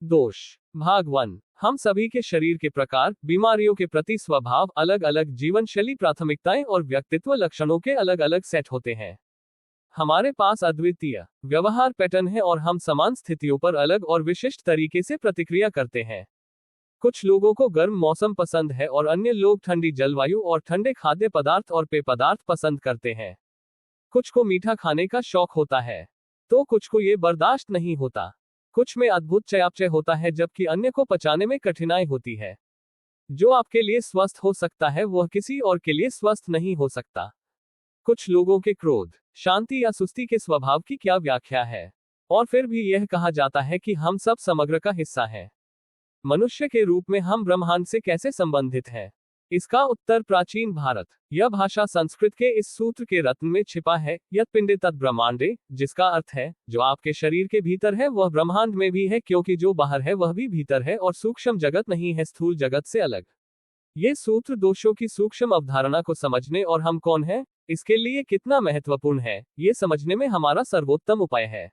दोष। भाग 1। हम सभी के शरीर के प्रकार, बीमारियों के प्रति स्वभाव, अलग अलग जीवन शैली, प्राथमिकताएं और व्यक्तित्व लक्षणों के अलग अलग सेट होते हैं। हमारे पास अद्वितीय व्यवहार पैटर्न है और हम समान स्थितियों पर अलग और विशिष्ट तरीके से प्रतिक्रिया करते हैं। कुछ लोगों को गर्म मौसम पसंद है और अन्य लोग ठंडी जलवायु और ठंडे खाद्य पदार्थ और पेय पदार्थ पसंद करते हैं। कुछ को मीठा खाने का शौक होता है, तो कुछ को ये बर्दाश्त नहीं होता। कुछ में अद्भुत चयापचय होता है जबकि अन्य को पचाने में कठिनाई होती है। जो आपके लिए स्वस्थ हो सकता है वह किसी और के लिए स्वस्थ नहीं हो सकता। कुछ लोगों के क्रोध, शांति या सुस्ती के स्वभाव की क्या व्याख्या है? और फिर भी यह कहा जाता है कि हम सब समग्र का हिस्सा हैं। मनुष्य के रूप में हम ब्रह्मांड से कैसे संबंधित हैं? इसका उत्तर प्राचीन भारत। यह भाषा संस्कृत के इस सूत्र के रत्न में छिपा है, यत् पिंडे तत् ब्रह्मांडे, जिसका अर्थ है जो आपके शरीर के भीतर है वह ब्रह्मांड में भी है, क्योंकि जो बाहर है वह भी भीतर है और सूक्ष्म जगत नहीं है स्थूल जगत से अलग। ये सूत्र दोषों की सूक्ष्म अवधारणा को समझने और हम कौन है, इसके लिए कितना महत्वपूर्ण है, ये समझने में हमारा सर्वोत्तम उपाय है।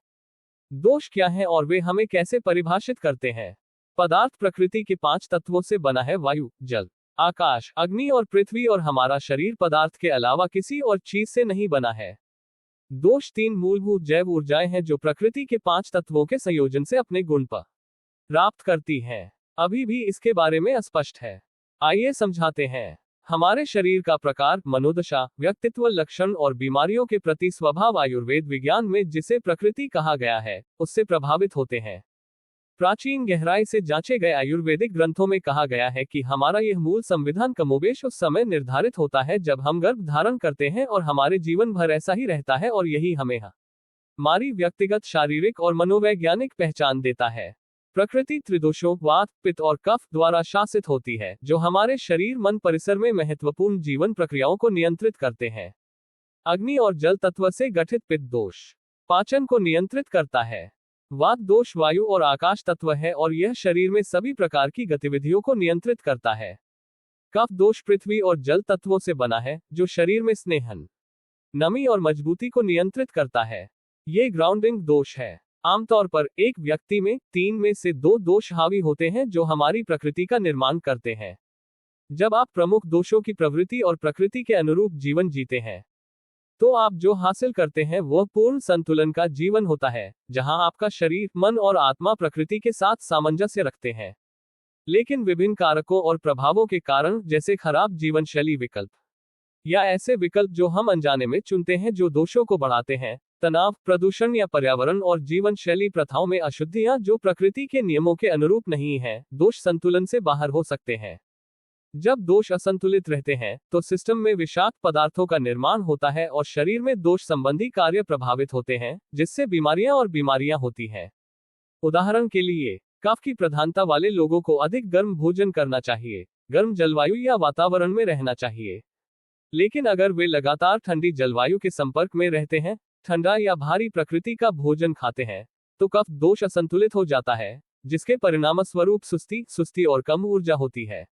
दोष क्या है और वे हमें कैसे परिभाषित करते हैं? पदार्थ प्रकृति के 5 तत्वों से बना है, वायु, जल, आकाश, अग्नि और पृथ्वी, और हमारा शरीर पदार्थ के अलावा किसी और चीज से नहीं बना है। दोष 3 मूलभूत जैव ऊर्जाएं हैं जो प्रकृति के 5 तत्वों के संयोजन से अपने गुण प्राप्त करती हैं। अभी भी इसके बारे में अस्पष्ट है। आइए समझाते हैं। हमारे शरीर का प्रकार, मनोदशा, व्यक्तित्व लक्षण और बीमारियों के प्रति स्वभाव आयुर्वेद विज्ञान में जिसे प्रकृति कहा गया है, उससे प्रभावित होते हैं। प्राचीन गहराई से जांचे गए आयुर्वेदिक ग्रंथों में कहा गया है कि हमारा यह मूल संविधान कमोबेश उस समय निर्धारित होता है जब हम गर्भ धारण करते हैं और हमारे जीवन भर ऐसा ही रहता है, और यही हमें हमारी व्यक्तिगत शारीरिक और मनोवैज्ञानिक पहचान देता है। प्रकृति त्रिदोषों, वात, पित्त और कफ द्वारा शासित होती है, जो हमारे शरीर मन परिसर में महत्वपूर्ण जीवन प्रक्रियाओं को नियंत्रित करते हैं। अग्नि और जल तत्व से गठित पित्त दोष पाचन को नियंत्रित करता है। वात दोष वायु और आकाश तत्व है और यह शरीर में सभी प्रकार की गतिविधियों को नियंत्रित करता है। कफ दोष पृथ्वी और जल तत्वों से बना है, जो शरीर में स्नेहन, नमी और मजबूती को नियंत्रित करता है। ये ग्राउंडिंग दोष है। आमतौर पर एक व्यक्ति में 3 में से 2 दोष हावी होते हैं जो हमारी प्रकृति का निर्माण करते हैं। जब आप प्रमुख दोषों की प्रवृत्ति और प्रकृति के अनुरूप जीवन जीते हैं, तो आप जो हासिल करते हैं वह पूर्ण संतुलन का जीवन होता है, जहां आपका शरीर, मन और आत्मा प्रकृति के साथ सामंजस्य रखते हैं। लेकिन विभिन्न कारकों और प्रभावों के कारण, जैसे खराब जीवन शैली विकल्प या ऐसे विकल्प जो हम अनजाने में चुनते हैं जो दोषों को बढ़ाते हैं, तनाव, प्रदूषण या पर्यावरण और जीवन शैली प्रथाओं में अशुद्धियां जो प्रकृति के नियमों के अनुरूप नहीं है, दोष संतुलन से बाहर हो सकते हैं। जब दोष असंतुलित रहते हैं तो सिस्टम में विषाक्त पदार्थों का निर्माण होता है और शरीर में दोष संबंधी कार्य प्रभावित होते हैं, जिससे बीमारियां होती हैं। उदाहरण के लिए, कफ की प्रधानता वाले लोगों को अधिक गर्म भोजन करना चाहिए, गर्म जलवायु या वातावरण में रहना चाहिए। लेकिन अगर वे लगातार ठंडी जलवायु के संपर्क में रहते हैं, ठंडा या भारी प्रकृति का भोजन खाते हैं, तो कफ दोष असंतुलित हो जाता है, जिसके परिणामस्वरूप सुस्ती और कम ऊर्जा होती है।